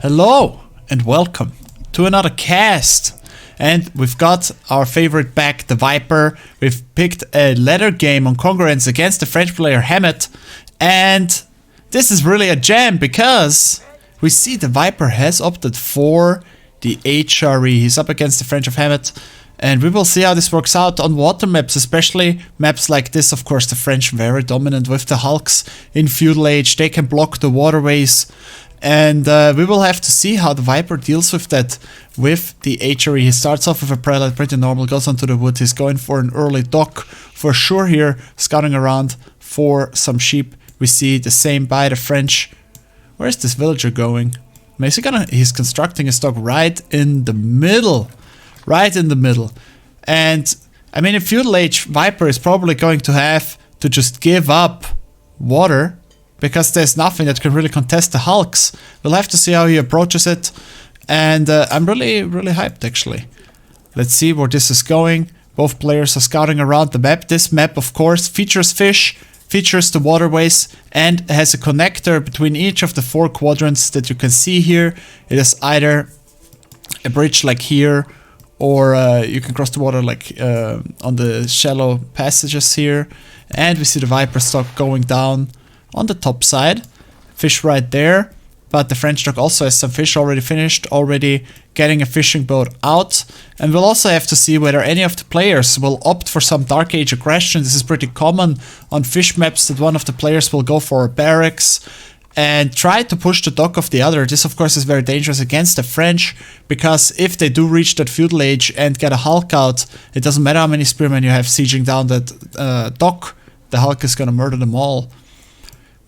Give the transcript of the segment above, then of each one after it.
Hello and welcome to another cast. And we've got our favorite back, the Viper. We've picked a ladder game on Congruence against the French player Hammett. And this is really a jam because we see the Viper has opted for the HRE. He's up against the French of Hammett. And we will see how this works out on water maps, especially maps like this. Of course, the French very dominant with the Hulks in feudal age. They can block the waterways. And we will have to see how the Viper deals with that with the HRE. He starts off with a prelate, pretty normal, goes onto the wood. He's going for an early dock for sure here, scouting around for some sheep. We see the same by the French. Where is this villager going? He's constructing his dock right in the middle. Right in the middle. And I mean, in feudal age, Viper is probably going to have to just give up water, because there's nothing that can really contest the Hulks. We'll have to see how he approaches it. And I'm really hyped, actually. Let's see where this is going. Both players are scouting around the map. This map, of course, features fish, features the waterways, and has a connector between each of the 4 quadrants that you can see here. It is either a bridge like here, or you can cross the water like on the shallow passages here. And we see the Viper stock going down on the top side, fish right there, but the French dock also has some fish already finished, already getting a fishing boat out. And we'll also have to see whether any of the players will opt for some Dark Age aggression. This is pretty common on fish maps, that one of the players will go for a barracks and try to push the dock of the other. This of course is very dangerous against the French, because if they do reach that feudal age and get a Hulk out, it doesn't matter how many spearmen you have sieging down that dock, the Hulk is gonna murder them all.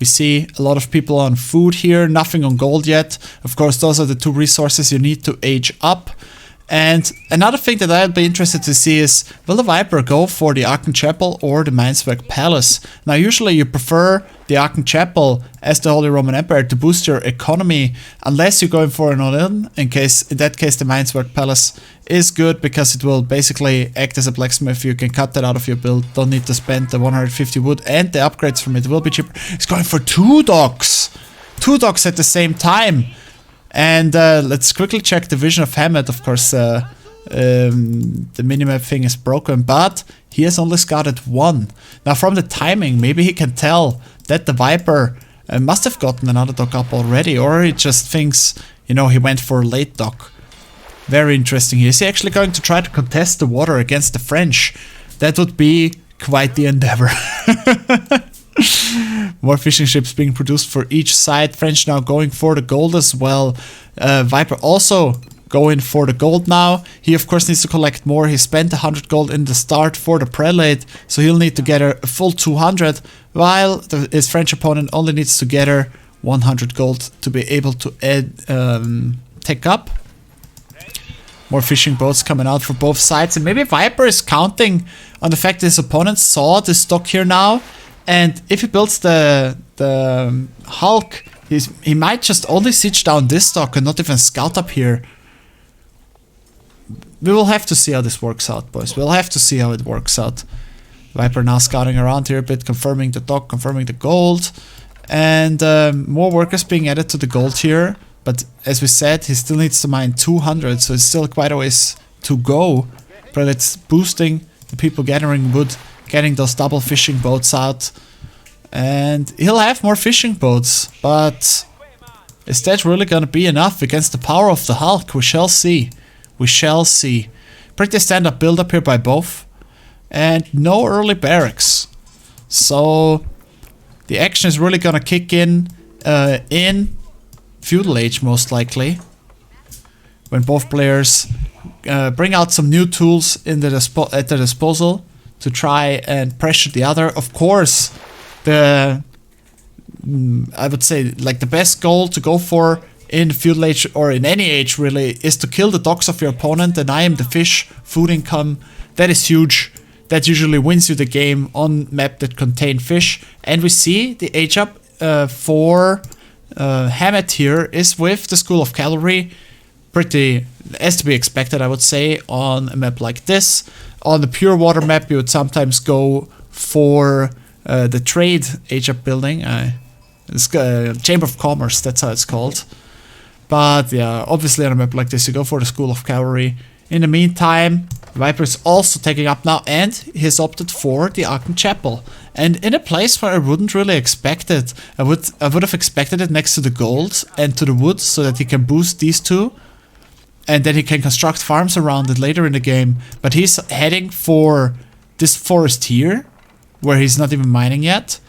We see a lot of people on food here, nothing on gold yet. Of course, those are the 2 resources you need to age up. And another thing that I'd be interested to see is, will the Viper go for the Aachen Chapel or the Mainzwerk Palace? Now, usually you prefer the Aachen Chapel as the Holy Roman Empire to boost your economy, unless you're going for an all-in. In that case, the Mainzwerk Palace is good because it will basically act as a blacksmith. You can cut that out of your build. Don't need to spend the 150 wood, and the upgrades from it will be cheaper. It's going for 2 docks! 2 docks at the same time! And let's quickly check the vision of Hammett. Of course, the minimap thing is broken, but he has only scouted 1. Now, from the timing, maybe he can tell that the Viper must have gotten another dock up already, or he just thinks, you know, he went for a late dock. Very interesting. Is he actually going to try to contest the water against the French? That would be quite the endeavor. More fishing ships being produced for each side. French now going for the gold as well. Viper also going for the gold now. He of course needs to collect more. He spent 100 gold in the start for the prelate, so he'll need to get a full 200, while his French opponent only needs to gather 100 gold to be able to take up. More fishing boats coming out for both sides, and maybe Viper is counting on the fact that his opponent saw this dock here now. And if he builds the Hulk, he might just only siege down this dock and not even scout up here. We will have to see how this works out, boys. We'll have to see how it works out. Viper now scouting around here a bit, confirming the dock, confirming the gold. And more workers being added to the gold here. But as we said, he still needs to mine 200, so it's still quite a ways to go. But it's boosting the people gathering wood, getting those double fishing boats out. And he'll have more fishing boats, but is that really gonna be enough against the power of the Hulk? We shall see. We shall see. Pretty standard build up here by both. And no early barracks. So the action is really gonna kick in feudal age, most likely, when both players bring out some new tools at their disposal to try and pressure the other. Of course, I would say, like, the best goal to go for in feudal age, or in any age really, is to kill the docks of your opponent, deny him the fish, food income. That is huge. That usually wins you the game on map that contain fish. And we see the age up for Hammett here is with the School of Cavalry. Pretty as to be expected, I would say, on a map like this. On the pure water map, you would sometimes go for the trade age up building. Chamber of Commerce, that's how it's called. But yeah, obviously on a map like this, you go for the School of Cavalry. In the meantime, Viper is also taking up now, and he has opted for the Arkham Chapel. And in a place where I wouldn't really expect it. I would have expected it next to the gold and to the wood, so that he can boost these two. And then he can construct farms around it later in the game. But he's heading for this forest here, where he's not even mining yet.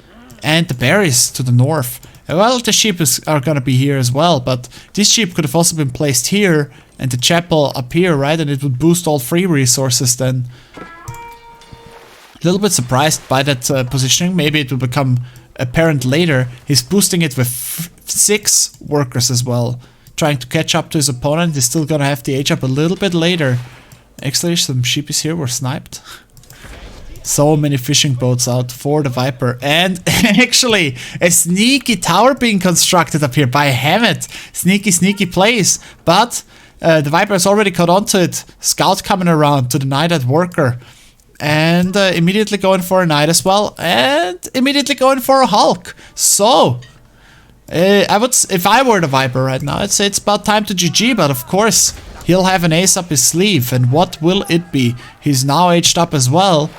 And the berries to the north. Well, the sheep are gonna be here as well, but these sheep could have also been placed here and the chapel up here, right? And it would boost all free resources then. A little bit surprised by that positioning. Maybe it will become apparent later. He's boosting it with 6 workers as well. Trying to catch up to his opponent. He's still gonna have the age up a little bit later. Actually, some sheepies here were sniped. So many fishing boats out for the Viper. And actually, a sneaky tower being constructed up here by Hammett. Sneaky plays. But the Viper has already caught on to it. Scout coming around to the Knight at Worker. And immediately going for a Knight as well. And immediately going for a Hulk. So, if I were the Viper right now, I'd say it's about time to GG. But of course, he'll have an ace up his sleeve. And what will it be? He's now aged up as well.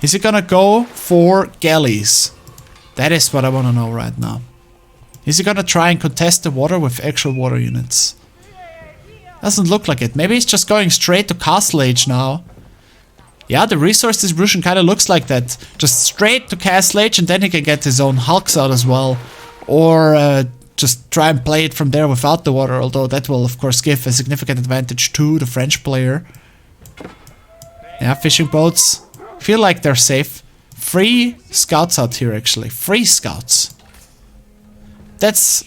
Is he gonna go for galleys? That is what I wanna know right now. Is he gonna try and contest the water with actual water units? Doesn't look like it. Maybe he's just going straight to Castle Age now. Yeah, the resource distribution kinda looks like that. Just straight to Castle Age, and then he can get his own Hulks out as well. Or just try and play it from there without the water, although that will of course give a significant advantage to the French player. Yeah, fishing boats. Feel like they're safe. 3 scouts out here actually. 3 scouts. That's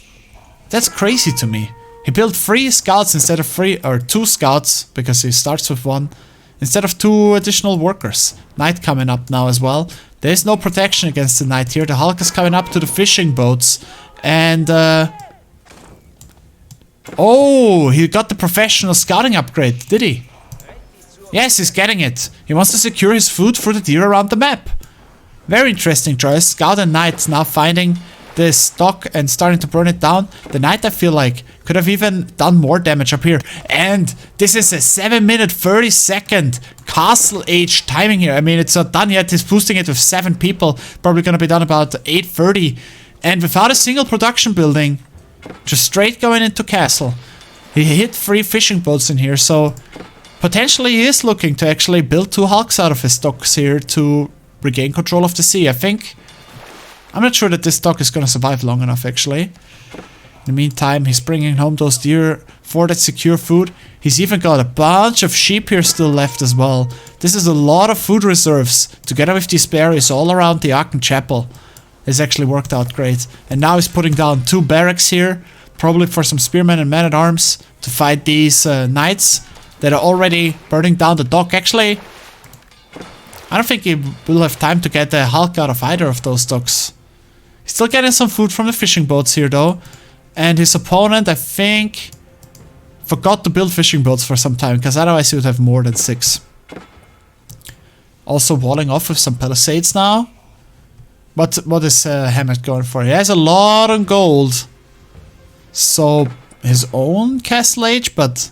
crazy to me. He built 3 scouts instead of 3 or 2 scouts, because he starts with 1 instead of 2 additional workers. Knight coming up now as well. There's no protection against the Knight here. The Hulk is coming up to the fishing boats. And oh, he got the professional scouting upgrade, did he? Yes, he's getting it. He wants to secure his food for the deer around the map. Very interesting choice. Scout and Knight now finding this dock and starting to burn it down. The Knight, I feel like, could have even done more damage up here. And this is a 7-minute 30-second Castle Age timing here. I mean, it's not done yet. He's boosting it with 7 people. Probably gonna be done about 8:30. And without a single production building, just straight going into Castle. He hit 3 fishing boats in here, so potentially he is looking to actually build 2 Hulks out of his docks here to regain control of the sea, I think. I'm not sure that this dock is gonna survive long enough, actually. In the meantime, he's bringing home those deer for that secure food. He's even got a bunch of sheep here still left as well. This is a lot of food reserves, together with these berries all around the Arkham Chapel. It's actually worked out great. And now he's putting down 2 barracks here, probably for some spearmen and men-at-arms to fight these knights that are already burning down the dock. Actually, I don't think he will have time to get a Hulk out of either of those docks. He's still getting some food from the fishing boats here though. And his opponent, I think, forgot to build fishing boats for some time, because otherwise he would have more than 6. Also walling off with some palisades now. What is Hammett going for? He has a lot on gold. So, his own Castle Age, but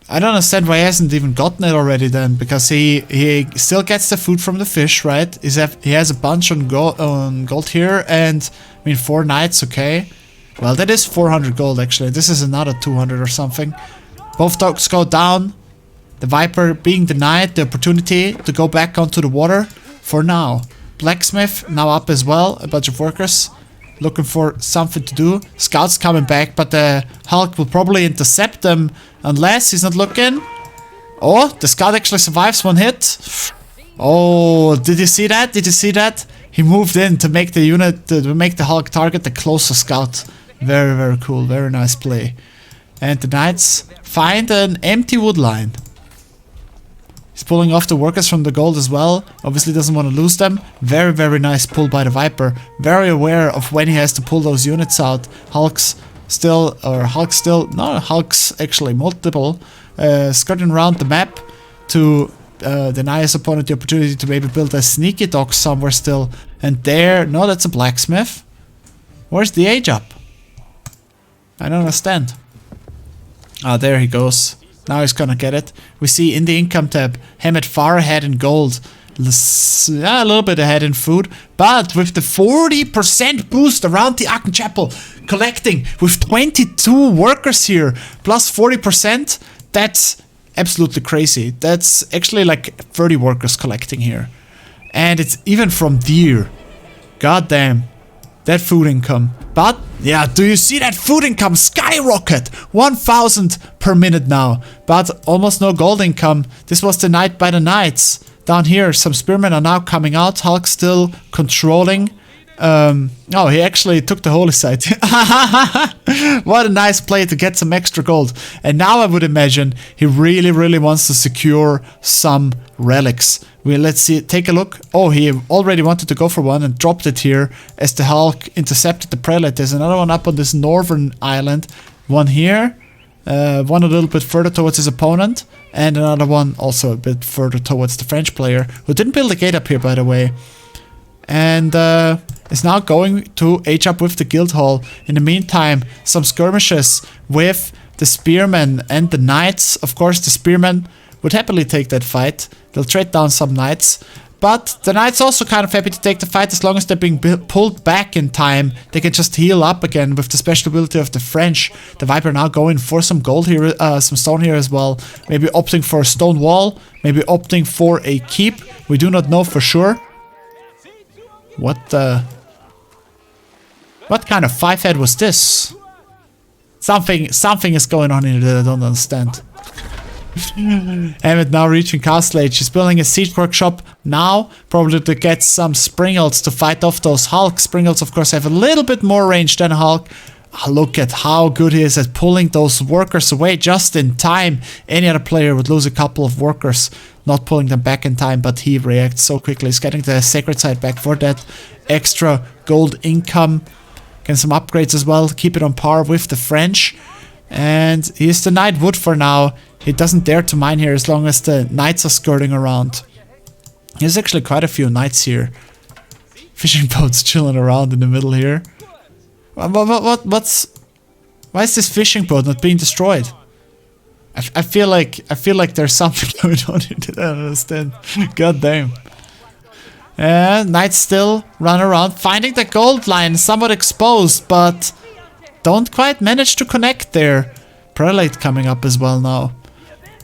I don't understand why he hasn't even gotten it already then, because he still gets the food from the fish, right? He has a bunch on gold here, and I mean 4 knights, okay. Well, that is 400 gold actually. This is another 200 or something. Both dogs go down. The Viper being denied the opportunity to go back onto the water for now. Blacksmith now up as well, a bunch of workers looking for something to do. Scouts coming back, but the Hulk will probably intercept them unless he's not looking. Oh, the scout actually survives 1 hit. Oh, did you see that? Did you see that? He moved in to make the unit, to make the Hulk target the closer scout. Very, very cool. Very nice play. And the Knights find an empty wood line. He's pulling off the workers from the gold as well. Obviously doesn't want to lose them. Very, very nice pull by the Viper. Very aware of when he has to pull those units out. Hulks actually multiple. Skirting around the map to deny his opponent the opportunity to maybe build a sneaky dock somewhere still. And there, no, that's a blacksmith. Where's the age up? I don't understand. Ah, there he goes. Now he's gonna get it. We see in the income tab, Hammett far ahead in gold. A little bit ahead in food. But with the 40% boost around the Aken Chapel, collecting with 22 workers here, plus 40%, that's absolutely crazy. That's actually like 30 workers collecting here. And it's even from deer. God damn. That food income. But, yeah, do you see that food income skyrocket? 1,000 per minute now. But almost no gold income. This was denied by the knights. Down here, some spearmen are now coming out. Hulk still controlling. Oh, he actually took the holy site. What a nice play to get some extra gold. And now I would imagine he really, really wants to secure some relics. Well, let's see, take a look. Oh, he already wanted to go for one and dropped it here as the Hulk intercepted the prelate. There's another one up on this northern island. One here. One a little bit further towards his opponent. And another one also a bit further towards the French player, who didn't build a gate up here, by the way. And is now going to H up with the guild hall. In the meantime, some skirmishes with the spearmen and the knights. Of course, the spearmen would happily take that fight. They'll trade down some knights. But the knights also kind of happy to take the fight as long as they're being pulled back in time. They can just heal up again with the special ability of the French. The Viper now going for some gold here, some stone here as well. Maybe opting for a stone wall. Maybe opting for a keep. We do not know for sure. What kind of five-head was this? Something is going on here that I don't understand. Hammett now reaching Castle Age. He's building a siege workshop now, probably to get some Springles to fight off those Hulk. Springles, of course, have a little bit more range than Hulk. Look at how good he is at pulling those workers away just in time. Any other player would lose a couple of workers, not pulling them back in time, but he reacts so quickly. He's getting the sacred side back for that extra gold income. Getting some upgrades as well, keep it on par with the French. And he's denied wood for now. He doesn't dare to mine here as long as the knights are skirting around. There's actually quite a few knights here. Fishing boats chilling around in the middle here. Why is this fishing boat not being destroyed? I feel like there's something going on here that I don't understand. God damn. And knights still run around, finding the gold line somewhat exposed, but don't quite manage to connect there. Prelate coming up as well now.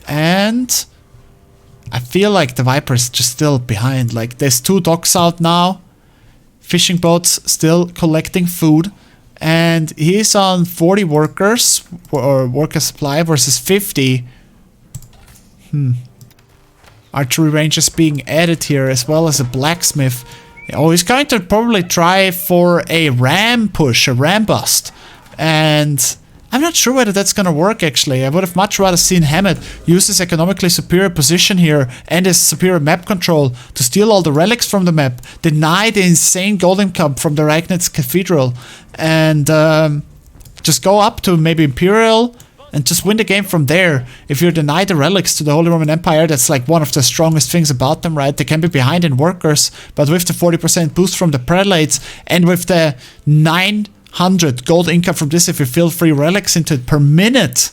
And I feel like the Viper's just still behind. Like, there's 2 docks out now. Fishing boats still collecting food. And he's on 40 workers, or worker supply, versus 50. Archery ranges being added here, as well as a blacksmith. Oh, he's going to probably try for a ram push, a ram bust. And I'm not sure whether that's gonna work actually. I would have much rather seen Hammett use his economically superior position here and his superior map control to steal all the relics from the map, deny the insane gold income from the Reignitz Cathedral, and just go up to maybe Imperial and just win the game from there. If you're denied the relics to the Holy Roman Empire, that's like one of the strongest things about them, right? They can be behind in workers, but with the 40% boost from the prelates and with the 900 gold income from this, if you fill 3 relics into it per minute,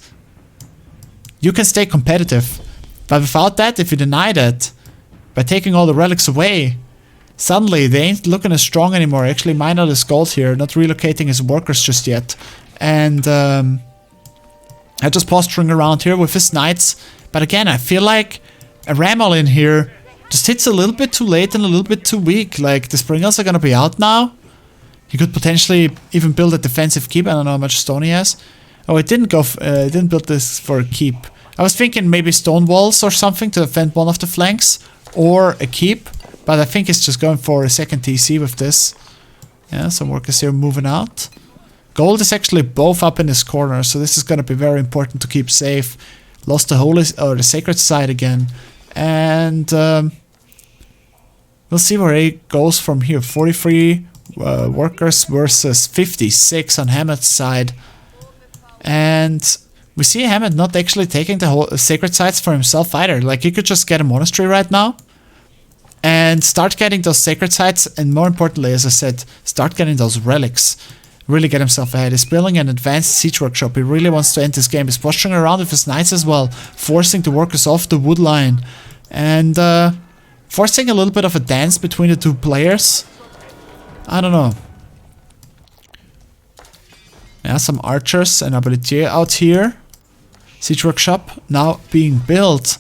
you can stay competitive. But without that, if you deny that, by taking all the relics away, suddenly they ain't looking as strong anymore. Actually, mine all this gold here, not relocating his workers just yet. And just posturing around here with his knights. But again, I feel like a Ramal in here just hits a little bit too late and a little bit too weak. Like, the Springles are gonna be out now. He could potentially even build a defensive keep. I don't know how much stone he has. Oh, it didn't go. Didn't build this for a keep. I was thinking maybe stone walls or something to defend one of the flanks, or a keep. But I think he's just going for a second TC with this. Yeah, some workers here moving out. Gold is actually both up in this corner, so this is going to be very important to keep safe. Lost the holy or the sacred side again, and we'll see where he goes from here. 43 workers versus 56 on Hammett's side, and we see Hammett not actually taking the whole sacred sites for himself either. Like, he could just get a monastery right now and start getting those sacred sites, and more importantly, as I said, start getting those relics. really get himself ahead. He's building an advanced siege workshop. He really wants to end this game. He's posturing around with his knights as well, forcing the workers off the wood line. And forcing a little bit of a dance between the two players. I don't know. Yeah, some archers and ability out here. Siege workshop now being built.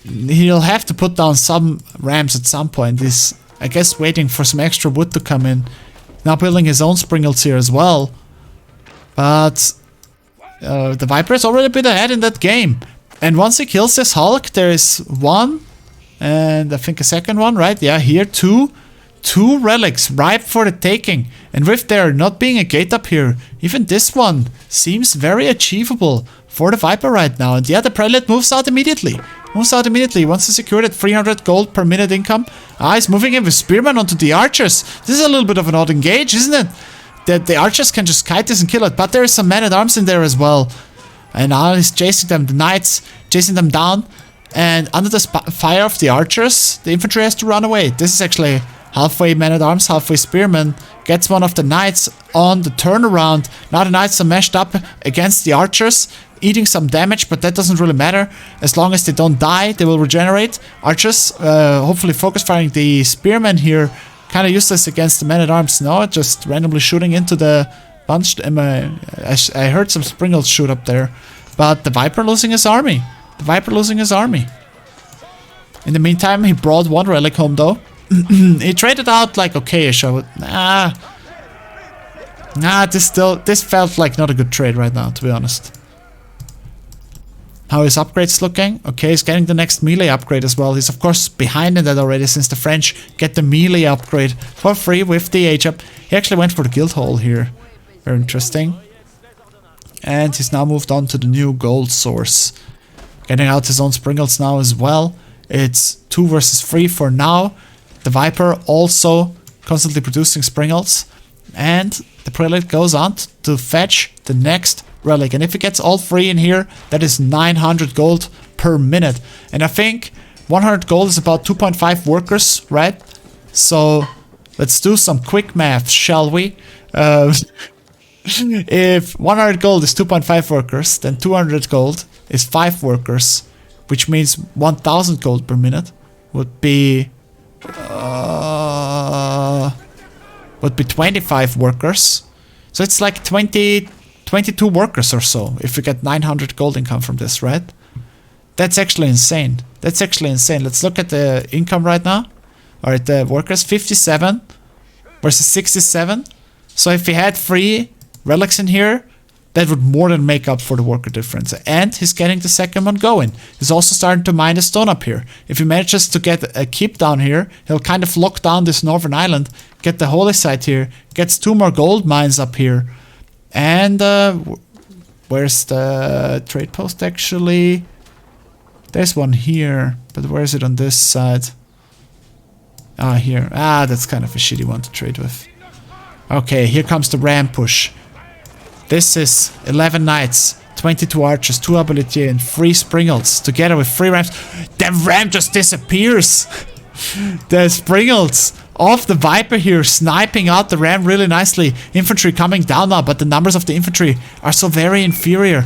He'll have to put down some rams at some point. He's, I guess, waiting for some extra wood to come in. Now building his own springles here as well. But the Viper is already a bit ahead in that game. And once he kills this Hulk, there is one, and I think a second one, right? Yeah, here two relics ripe for the taking. And with there not being a gate up here, even this one seems very achievable for the Viper right now. And yeah, the Prelate moves out immediately. He wants to secure that 300 gold per minute income. He's moving in with Spearman onto the archers. This is a little bit of an odd engage, isn't it? That the archers can just kite this and kill it. But there is some men-at-arms in there as well. And now he's chasing them, the knights, chasing them down. And under the fire of the archers, the infantry has to run away. This is actually halfway men-at-arms, halfway spearmen. Gets one of the knights on the turnaround. Now the knights are meshed up against the archers, eating some damage, but that doesn't really matter. As long as they don't die, they will regenerate. Archers, hopefully focus firing the spearmen here. Kind of useless against the men-at-arms. No, just randomly shooting into the bunch. I heard some springles shoot up there. But the Viper losing his army. In the meantime, he brought one relic home though. He traded out like okay-ish. This felt like not a good trade right now, to be honest. How his upgrades looking? Okay, he's getting the next melee upgrade as well. He's of course behind in that already, since the French get the melee upgrade for free with the age up. He actually went for the guild hall here. Very interesting. And he's now moved on to the new gold source. Getting out his own springles now as well. It's 2 versus 3 for now. The Viper also constantly producing springles. And the Prelate goes on to fetch the next relic. And if he gets all 3 in here, that is 900 gold per minute. And I think 100 gold is about 2.5 workers, right? So let's do some quick math, shall we? If 100 gold is 2.5 workers, then 200 gold is 5 workers, which means 1000 gold per minute would be 25 workers. So it's like 22 workers or so if you get 900 gold income from this, right? That's actually insane. Let's look at the income right now. Alright, the workers, 57 versus 67. So if we had 3 relics in here, that would more than make up for the worker difference. And he's getting the second one going. He's also starting to mine the stone up here. If he manages to get a keep down here, he'll kind of lock down this northern island, get the holy site here, gets 2 more gold mines up here. And where's the trade post actually? There's one here, but where is it on this side? Here. That's kind of a shitty one to trade with. Okay, here comes the ram push. This is 11 knights, 22 archers, 2 ability, and 3 springles, together with 3 rams. The ram just disappears! The springles of the Viper here, sniping out the ram really nicely. Infantry coming down now, but the numbers of the infantry are so very inferior.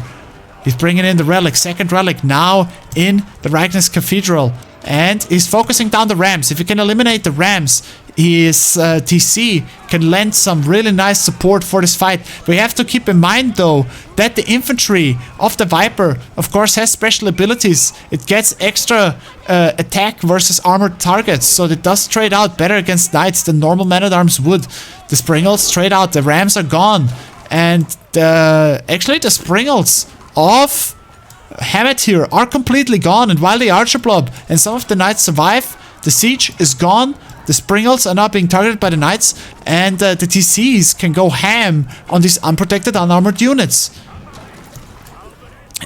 He's bringing in the relic, second relic, now in the Landsknechte Cathedral. And he's focusing down the rams. If you can eliminate the rams, his TC can lend some really nice support for this fight. We have to keep in mind though that the infantry of the Viper of course has special abilities. It gets extra attack versus armored targets, so it does trade out better against knights than normal men-at-arms would. The springles trade out, the rams are gone, and actually the springles of Hammett here are completely gone. And while the archer blob and some of the knights survive, the siege is gone. The springles are not being targeted by the knights, and the TCs can go ham on these unprotected, unarmored units.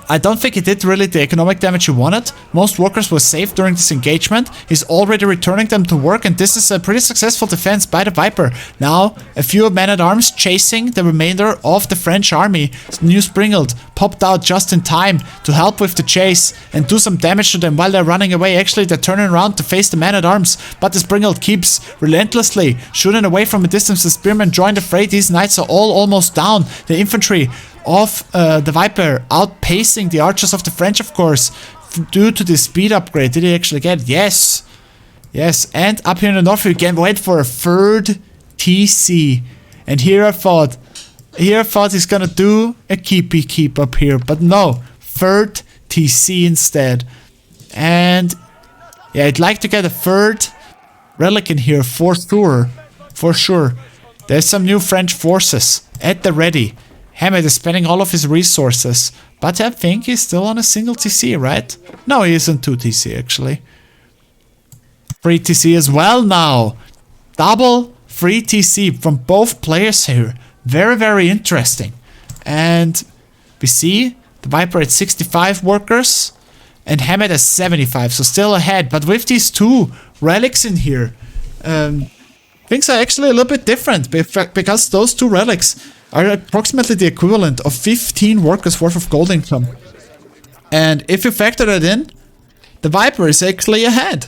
I don't think he did really the economic damage he wanted. Most workers were safe during this engagement. He's already returning them to work, and this is a pretty successful defense by the Viper. Now, a few men-at-arms chasing the remainder of the French army. New Springald popped out just in time to help with the chase and do some damage to them while they're running away. Actually, they're turning around to face the men-at-arms, but the Springald keeps relentlessly shooting away from a distance. The spearmen join the fray. These knights are all almost down. The infantry of the Viper outpacing the archers of the French, of course, due to the speed upgrade. Did he actually get it? Yes. Yes, and up here in the north we can wait for a third TC. And here I thought he's gonna do a keep up here, but no, third TC instead. And yeah, I'd like to get a third relic in here for sure. There's some new French forces at the ready. Hammett is spending all of his resources, but I think he's still on a single TC, right? No, he is on 2 TC actually. 3 TC as well now. Double 3 TC from both players here. Very, very interesting. And we see the Viper at 65 workers and Hammett at 75, so still ahead. But with these 2 relics in here, things are actually a little bit different, because those 2 relics are approximately the equivalent of 15 workers worth of gold income. And if you factor that in, the Viper is actually ahead.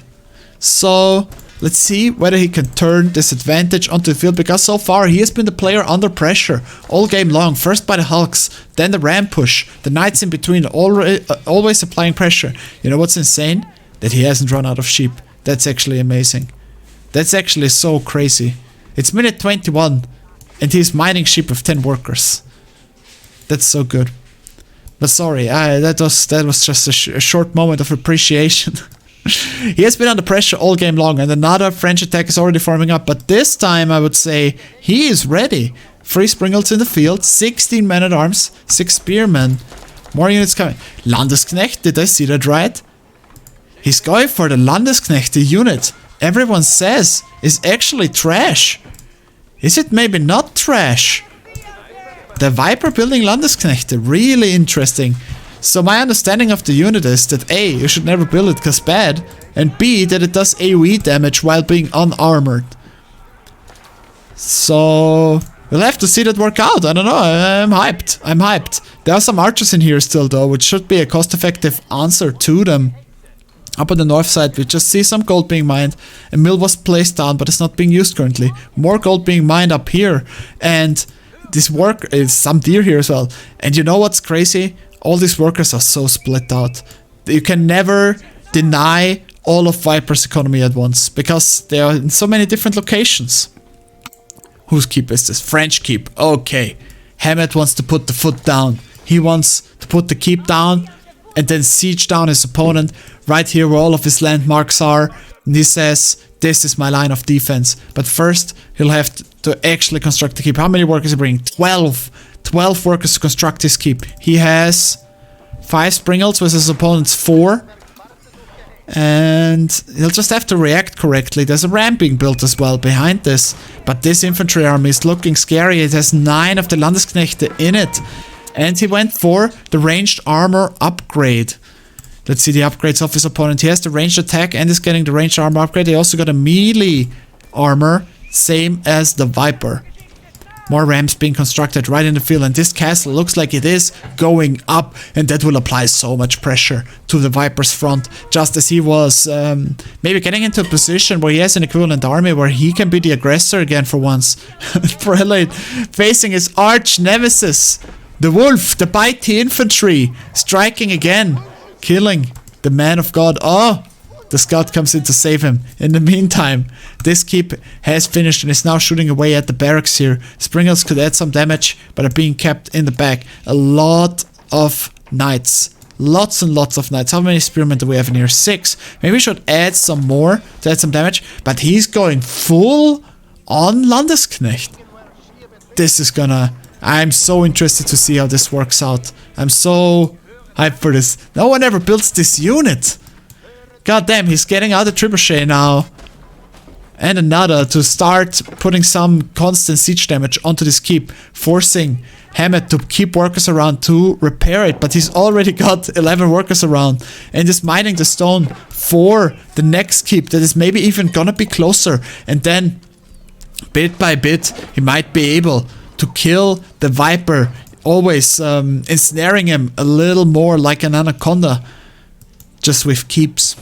So let's see whether he can turn this advantage onto the field, because so far he has been the player under pressure all game long. First by the Hulks, then the ram push, the knights in between, always applying pressure. You know what's insane? That he hasn't run out of sheep. That's actually amazing. That's actually so crazy. It's minute 21 and he's mining sheep with 10 workers. That's so good. But sorry, that was just a short moment of appreciation. He has been under pressure all game long, and another French attack is already forming up. But this time, I would say, he is ready. 3 Springalds in the field, 16 men-at-arms, 6 spearmen. More units coming. Landsknechte, did I see that right? He's going for the Landsknechte unit. Everyone says is actually trash. Is it maybe not trash? The Viper building Landsknechte, really interesting. So my understanding of the unit is that A, you should never build it because bad, and B, that it does AoE damage while being unarmored. So we'll have to see that work out. I don't know, I'm hyped. There are some archers in here still though, which should be a cost-effective answer to them. Up on the north side, we just see some gold being mined. A mill was placed down, but it's not being used currently. More gold being mined up here. And this work is some deer here as well. And you know what's crazy? All these workers are so split out. You can never deny all of Viper's economy at once, because they are in so many different locations. Whose keep is this? French keep. Okay. Hammett wants to put the foot down. He wants to put the keep down and then siege down his opponent right here where all of his landmarks are. And he says, this is my line of defense. But first, he'll have to actually construct the keep. How many workers is he bringing? 12. 12 workers to construct his keep. He has 5 Springalds with his opponent's 4. And he'll just have to react correctly. There's a ram being built as well behind this. But this infantry army is looking scary. It has 9 of the Landsknechte in it. And he went for the ranged armor upgrade. Let's see the upgrades of his opponent. He has the ranged attack and is getting the ranged armor upgrade. He also got a melee armor, same as the Viper. More rams being constructed right in the field, and this castle looks like it is going up, and that will apply so much pressure to the Viper's front, just as he was maybe getting into a position where he has an equivalent army where he can be the aggressor again for once. Prelate facing his arch nemesis, the wolf, the mighty infantry, striking again, killing the man of God. Oh! The scout comes in to save him. In the meantime, this keep has finished and is now shooting away at the barracks here. Springalds could add some damage, but are being kept in the back. A lot of knights. Lots and lots of knights. How many spearmen do we have in here? 6. Maybe we should add some more to add some damage. But he's going full on Landesknecht. This is gonna... I'm so interested to see how this works out. I'm so hyped for this. No one ever builds this unit. God damn, he's getting out a trebuchet now. And another to start putting some constant siege damage onto this keep, forcing Hammett to keep workers around to repair it, but he's already got 11 workers around and is mining the stone for the next keep that is maybe even gonna be closer, and then bit by bit he might be able to kill the Viper, always ensnaring him a little more like an anaconda, just with keeps.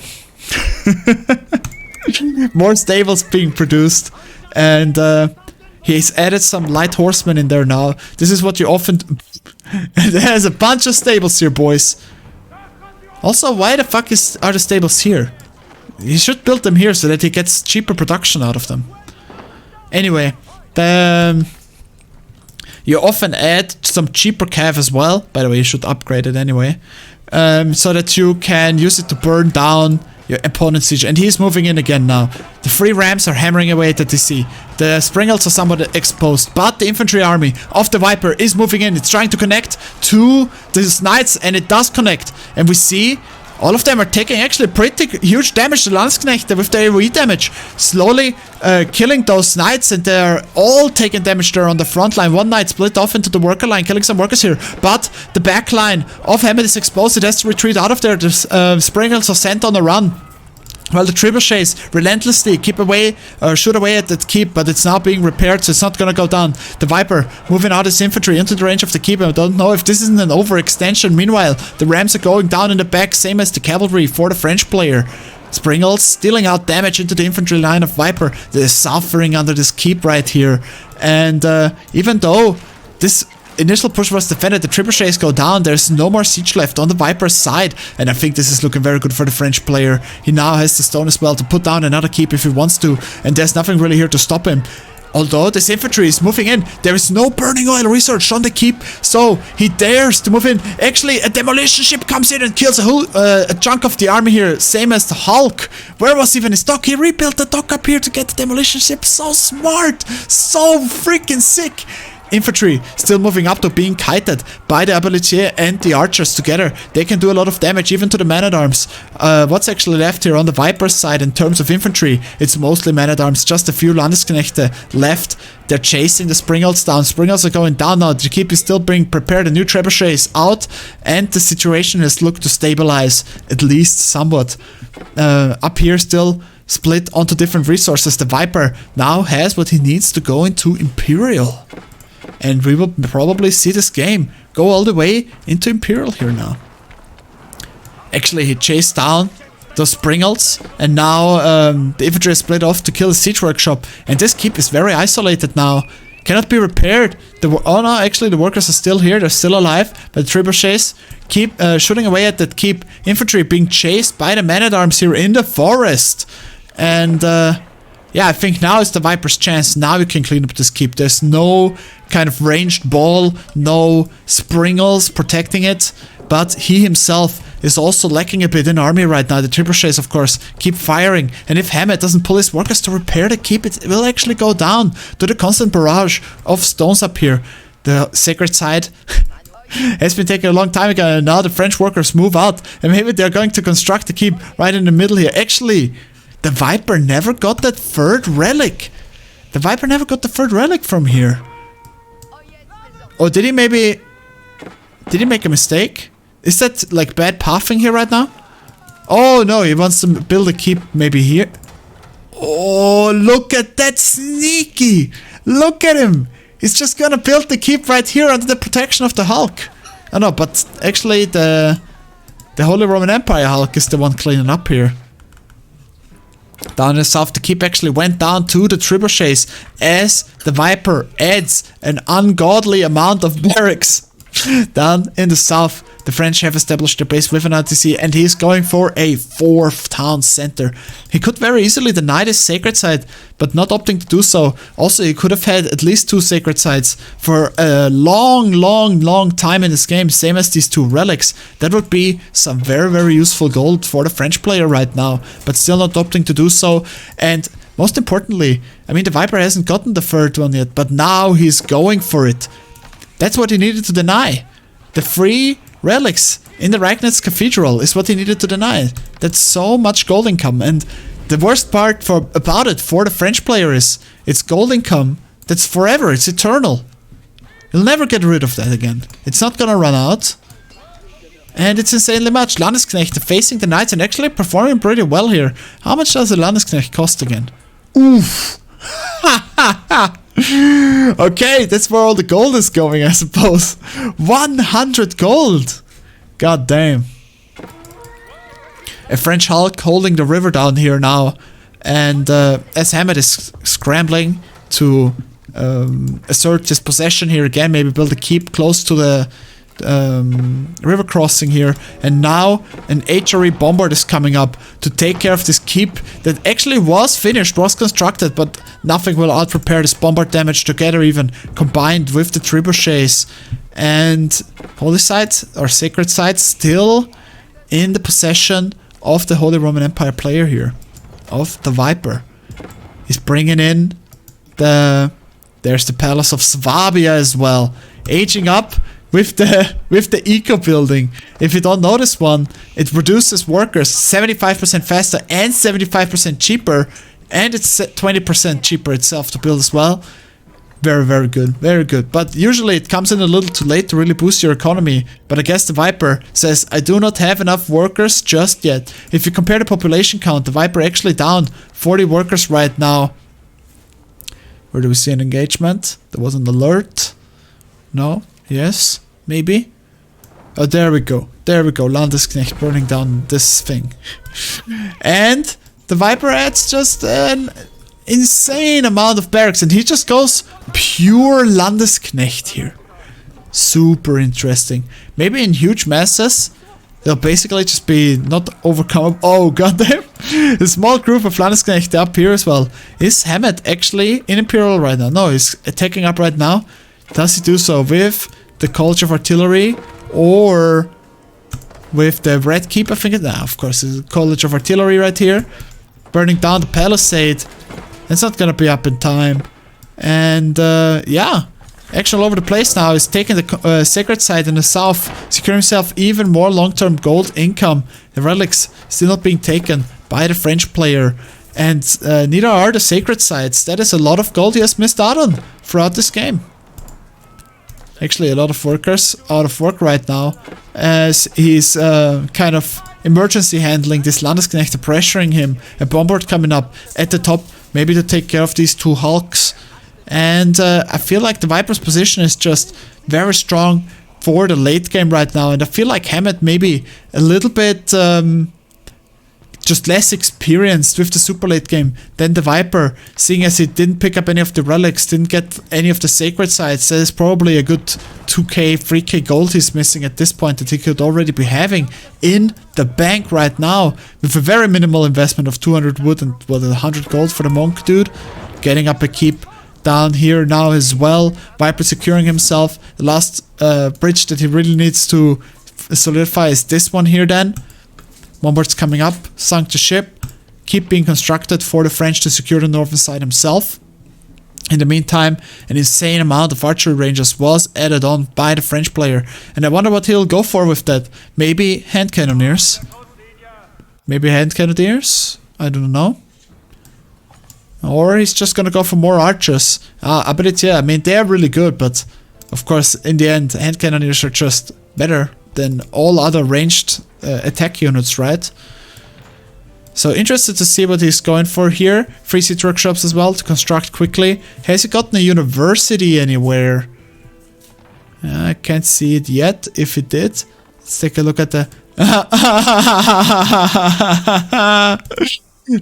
More stables being produced, and he's added some light horsemen in there now. This is what you often... There's a bunch of stables here, boys. Also, why the fuck are the stables here? He should build them here so that he gets cheaper production out of them. Anyway, you often add some cheaper cav as well. By the way, you should upgrade it anyway. So that you can use it to burn down your opponent's siege. And he's moving in again now. The 3 rams are hammering away at the DC. The springles are somewhat exposed, but the infantry army of the Viper is moving in. It's trying to connect to these knights, and it does connect. And we see all of them are taking actually pretty huge damage to Landsknechte with their AoE damage. Slowly killing those knights, and they're all taking damage there on the front line. One knight split off into the worker line, killing some workers here. But the back line of Hammett is exposed. It has to retreat out of there. The springles are sent on a run, while the trebuchets relentlessly shoot away at that keep, but it's now being repaired, so it's not gonna go down. The Viper moving out his infantry into the range of the keep. I don't know if this isn't an overextension. Meanwhile, the rams are going down in the back, same as the cavalry for the French player. Springles stealing out damage into the infantry line of Viper. They're suffering under this keep right here. And even though this initial push was defended, the trebuchets go down, there's no more siege left on the Viper's side, and I think this is looking very good for the French player. He now has the stone as well to put down another keep if he wants to, and there's nothing really here to stop him. Although this infantry is moving in, there is no burning oil research on the keep, so he dares to move in. Actually, a demolition ship comes in and kills a chunk of the army here, same as the Hulk. Where was even his dock? He rebuilt the dock up here to get the demolition ship. So smart, so freaking sick. Infantry still moving up to being kited by the Abalitier and the archers together. They can do a lot of damage even to the man-at-arms. What's actually left here on the Viper's side in terms of infantry? It's mostly man-at-arms, just a few Landsknechte left. They're chasing the springles down. Springles are going down now. The keep is still being prepared. The new trebuchet is out, and the situation has looked to stabilize at least somewhat. Up here still split onto different resources. The Viper now has what he needs to go into Imperial. And we will probably see this game go all the way into Imperial here now. Actually, he chased down those springles, and now the infantry is split off to kill the siege workshop. And this keep is very isolated now. Cannot be repaired. Oh no, actually the workers are still here. They're still alive. But the trebuchets keep shooting away at that keep. Infantry being chased by the man-at-arms here in the forest. And yeah, I think now is the Viper's chance. Now we can clean up this keep. There's no kind of ranged ball, no springles protecting it, but he himself is also lacking a bit in army right now. The trebuchets, of course, keep firing, and if Hammett doesn't pull his workers to repair the keep, it will actually go down to the constant barrage of stones up here. The sacred side has been taking a long time ago, and now the French workers move out, and maybe they're going to construct the keep right in the middle here. Actually, the Viper never got that 3rd relic. The Viper never got the 3rd relic from here. Or did he maybe... Did he make a mistake? Is that like bad pathing here right now? Oh no, he wants to build a keep maybe here. Oh, look at that sneaky! Look at him! He's just gonna build the keep right here under the protection of the Hulk. Oh no, but actually the Holy Roman Empire Hulk is the one cleaning up here. Down in the south, the keep actually went down to the trebuchets as the Viper adds an ungodly amount of barracks. Down in the south, the French have established their base with an RTC, and he's going for a 4th town center. He could very easily deny this sacred site, but not opting to do so. Also, he could have had at least 2 sacred sites for a long time in this game, same as these 2 relics. That would be some very useful gold for the French player right now, but still not opting to do so. And most importantly, I mean, the Viper hasn't gotten the 3rd one yet, but now he's going for it. That's what he needed to deny. The 3 relics in the Ragnitz Cathedral is what he needed to deny. That's so much gold income. And the worst part about it for the French player is it's gold income that's forever. It's eternal. You'll never get rid of that again. It's not gonna run out. And it's insanely much. Landsknechte facing the knights and actually performing pretty well here. How much does a Landsknechte cost again? Oof. Okay, that's where all the gold is going, I suppose. 100 gold. God damn. A French Hulk holding the river down here now. And as Hammett is scrambling to assert his possession here again, maybe build a keep close to the river crossing here, and now an HRE bombard is coming up to take care of this keep that actually was finished, was constructed, but nothing will out repair this bombard damage together, even combined with the trebuchets. And holy site or sacred site still in the possession of the Holy Roman Empire player here, of the Viper. He's bringing in there's the Palace of Swabia as well, aging up with the eco building. If you don't know this one, it reduces workers 75% faster and 75% cheaper, and it's 20% cheaper itself to build as well. Very, very good, very good. But usually it comes in a little too late to really boost your economy. But I guess the Viper says, I do not have enough workers just yet. If you compare the population count, the Viper actually down 40 workers right now. Where do we see an engagement? There was an alert. No? Yes? Maybe? Oh, there we go. There we go. Landsknechte burning down this thing. And the Viper adds just an insane amount of barracks. And he just goes pure Landsknechte here. Super interesting. Maybe in huge masses, they'll basically just be not overcome. Oh, goddamn. A small group of Landsknechte up here as well. Is Hammett actually in Imperial right now? No, he's attacking up right now. Does he do so with the College of Artillery or with the Red Keep? I think nah, of course, it's the College of Artillery right here. Burning down the palisade. It's not gonna be up in time. And yeah, action all over the place now. Is taking the sacred site in the south, securing himself even more long-term gold income. The relics still not being taken by the French player. And neither are the sacred sites. That is a lot of gold he has missed out on throughout this game. Actually, a lot of workers out of work right now, as he's kind of emergency handling this Landsknechte, pressuring him. A bombard coming up at the top, maybe to take care of these two hulks. And I feel like the Viper's position is just very strong for the late game right now. And I feel like Hammett maybe a little bit just less experienced with the super late game than the Viper, seeing as he didn't pick up any of the relics, didn't get any of the sacred sites. That is probably a good 2k, 3k gold he's missing at this point that he could already be having in the bank right now with a very minimal investment of 200 wood and 100 gold for the monk dude. Getting up a keep down here now as well. Viper securing himself. The last bridge that he really needs to solidify is this one here then. Bombards coming up, sunk the ship, keep being constructed for the French to secure the northern side himself. In the meantime, an insane amount of archery ranges was added on by the French player, and I wonder what he'll go for with that. Maybe hand cannoneers? Maybe hand cannoneers? I don't know. Or he's just gonna go for more archers. But it's, yeah, I mean, they're really good, but of course, in the end, hand cannoneers are just better than all other ranged attack units, right? So interested to see what he's going for here. 3 siege workshops as well to construct quickly. Has he gotten a university anywhere? I can't see it yet. If he did, let's take a look at the...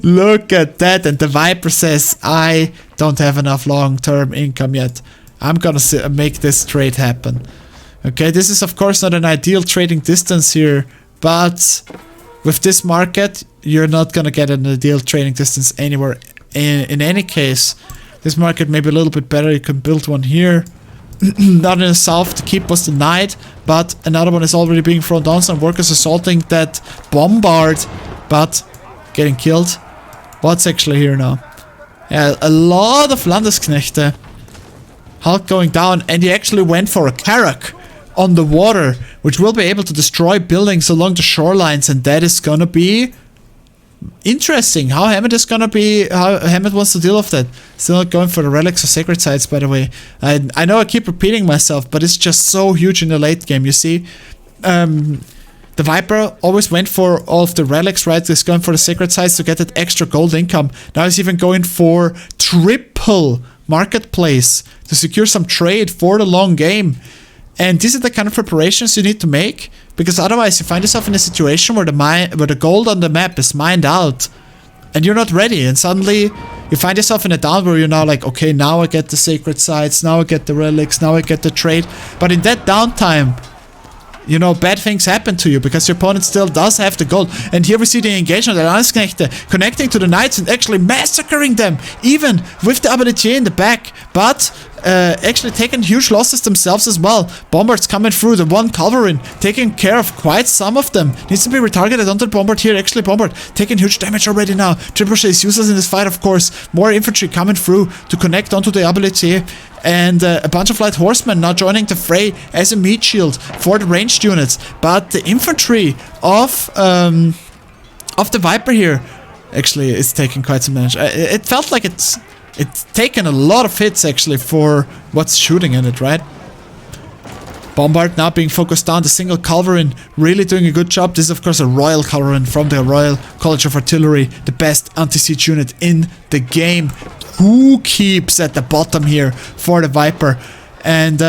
Look at that, and the Viper says, I don't have enough long-term income yet. I'm gonna make this trade happen. Okay, this is of course not an ideal trading distance here, but with this market, you're not gonna get an ideal trading distance anywhere. In any case, this market may be a little bit better. You can build one here. Not in the south, the keep was denied, but another one is already being thrown down. Some workers assaulting that bombard, but getting killed. What's actually here now? Yeah, a lot of Landesknechte. Hulk going down, and he actually went for a Carrack on the water, which will be able to destroy buildings along the shorelines, and that is gonna be interesting how Hammett is gonna be, how Hammett wants to deal with that. Still not going for the relics or sacred sites, by the way. I know I keep repeating myself, but it's just so huge in the late game, you see. The Viper always went for all of the relics, right? He's going for the sacred sites to get that extra gold income. Now he's even going for triple marketplace to secure some trade for the long game. And these are the kind of preparations you need to make, because otherwise you find yourself in a situation where the gold on the map is mined out and you're not ready, and suddenly you find yourself in a down where you're now like, okay, now I get the sacred sites, now I get the relics, now I get the trade. But in that downtime, you know, bad things happen to you because your opponent still does have the gold. And here we see the engagement of the Landsknechte connecting to the knights and actually massacring them, even with the ability in the back. But actually taking huge losses themselves as well. Bombards coming through, the one Culverin taking care of quite some of them. Needs to be retargeted onto the Bombard here. Actually, Bombard taking huge damage already now. Trebuchet is useless in this fight, of course. More infantry coming through to connect onto the ability. And a bunch of light horsemen now joining the fray as a meat shield for the ranged units. But the infantry of the Viper here actually is taking quite some damage. It felt like it's taken a lot of hits actually for what's shooting in it, right? Bombard now being focused down, the single Culverin really doing a good job. This is of course a Royal Culverin from the Royal College of Artillery, the best anti-siege unit in the game. Who keeps at the bottom here for the Viper? And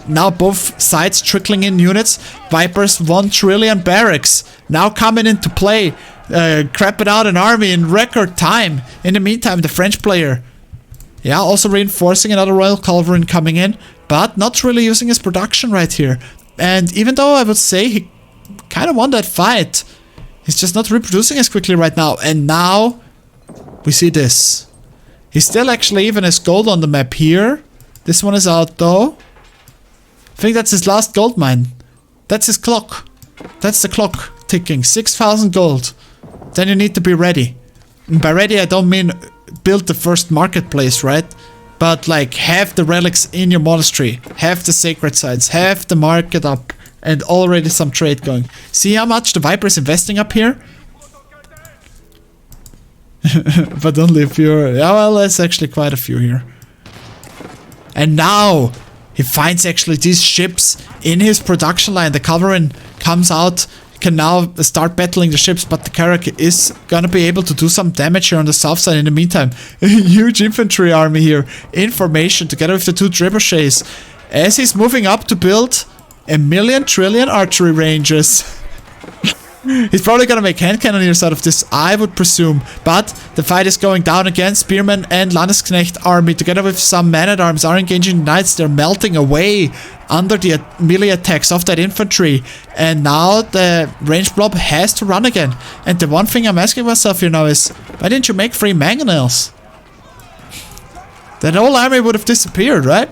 now both sides trickling in units. Viper's 1 trillion barracks now coming into play, crapping out an army in record time. In the meantime, the French player, yeah, also reinforcing another Royal Culverin coming in, but not really using his production right here. And even though I would say he kind of won that fight, he's just not reproducing as quickly right now. And now we see this. He still actually even has gold on the map here. This one is out though. I think that's his last gold mine. That's his clock. That's the clock ticking. 6,000 gold. Then you need to be ready. And by ready I don't mean build the first marketplace, right? But like have the relics in your monastery. Have the sacred sites. Have the market up. And already some trade going. See how much the Viper is investing up here? But only a few. Yeah, well, there's actually quite a few here. And now he finds actually these ships in his production line. The Culverin comes out, can now start battling the ships, but the Carrack is gonna be able to do some damage here on the south side in the meantime. A huge infantry army here in formation together with the 2 trebuchets as he's moving up to build 1,000,000 trillion archery ranges. He's probably gonna make hand cannoneers out of this, I would presume. But the fight is going down again. Spearmen and Landsknechte army, together with some man-at-arms, are engaging the knights. They're melting away under the melee attacks of that infantry. And now the ranged blob has to run again. And the one thing I'm asking myself here now is, why didn't you make 3 mangonels? That whole army would have disappeared, right?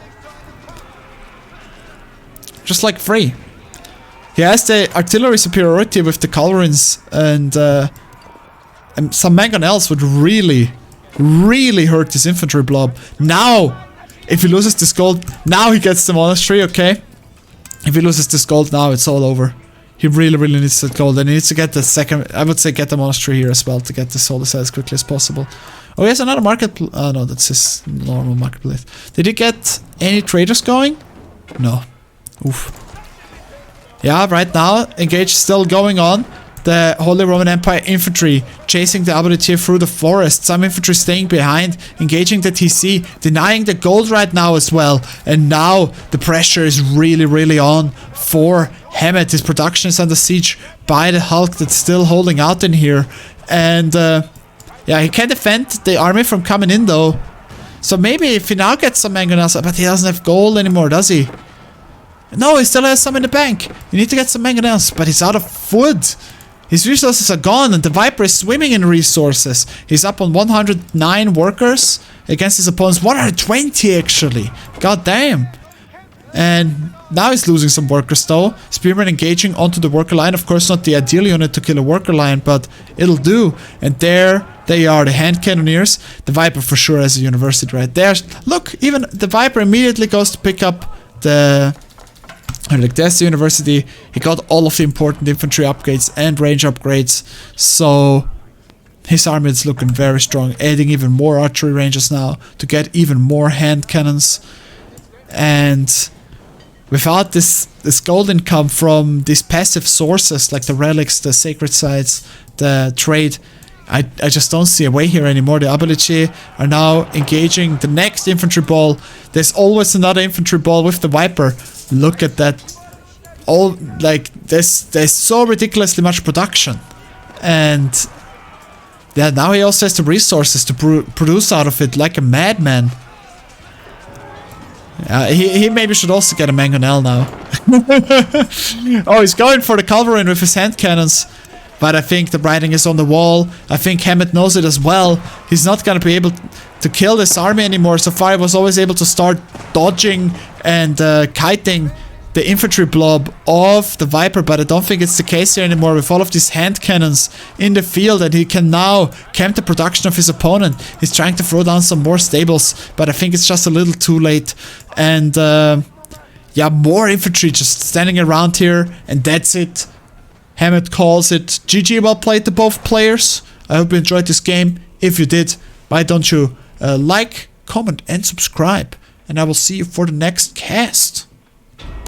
Just like 3. He has the artillery superiority with the Culverins, and some mangonels would really, really hurt this infantry blob. Now, if he loses this gold, now he gets the monastery, okay? If he loses this gold now, it's all over. He really, really needs that gold, and he needs to get the second, I would say get the monastery here as well to get this sold as quickly as possible. Oh, he has another market, oh no, that's his normal marketplace. Did he get any traders going? No. Oof. Yeah, right now, engage still going on. The Holy Roman Empire infantry chasing the Abaditier through the forest. Some infantry staying behind, engaging the TC, denying the gold right now as well. And now the pressure is really, really on for Hammett. His production is under siege by the Hulk that's still holding out in here. And yeah, he can defend the army from coming in though. So maybe if he now gets some mangonels, but he doesn't have gold anymore, does he? No, he still has some in the bank. You need to get some mangonels, but he's out of food. His resources are gone, and the Viper is swimming in resources. He's up on 109 workers against his opponent's 120 actually. God damn. And now he's losing some workers though. Spearmen engaging onto the worker line. Of course not the ideal unit to kill a worker line, but it'll do. And there they are, the hand cannoneers. The Viper for sure has a university right there. Look, even the Viper immediately goes to pick up the... Like there's the university. He got all of the important infantry upgrades and range upgrades. So His army is looking very strong, adding even more archery ranges now to get even more hand cannons. And without this gold income from these passive sources like the relics, the sacred sites, the trade, I just don't see a way here anymore. The Abelici are now engaging the next infantry ball. There's always another infantry ball with the Viper. Look at that. All like there's so ridiculously much production. And yeah, now he also has the resources to produce out of it like a madman. He maybe should also get a mangonel now. Oh, he's going for the culverin with his hand cannons. But I think the writing is on the wall. I think Hammett knows it as well. He's not going to be able to kill this army anymore. So far, he was always able to start dodging and kiting the infantry blob of the Viper. But I don't think it's the case here anymore with all of these hand cannons in the field. And he can now camp the production of his opponent. He's trying to throw down some more stables. But I think it's just a little too late. And yeah, more infantry just standing around here. And that's it. Hammett calls it GG. Well played to both players. I hope you enjoyed this game. If you did, why don't you like, comment and subscribe. And I will see you for the next cast.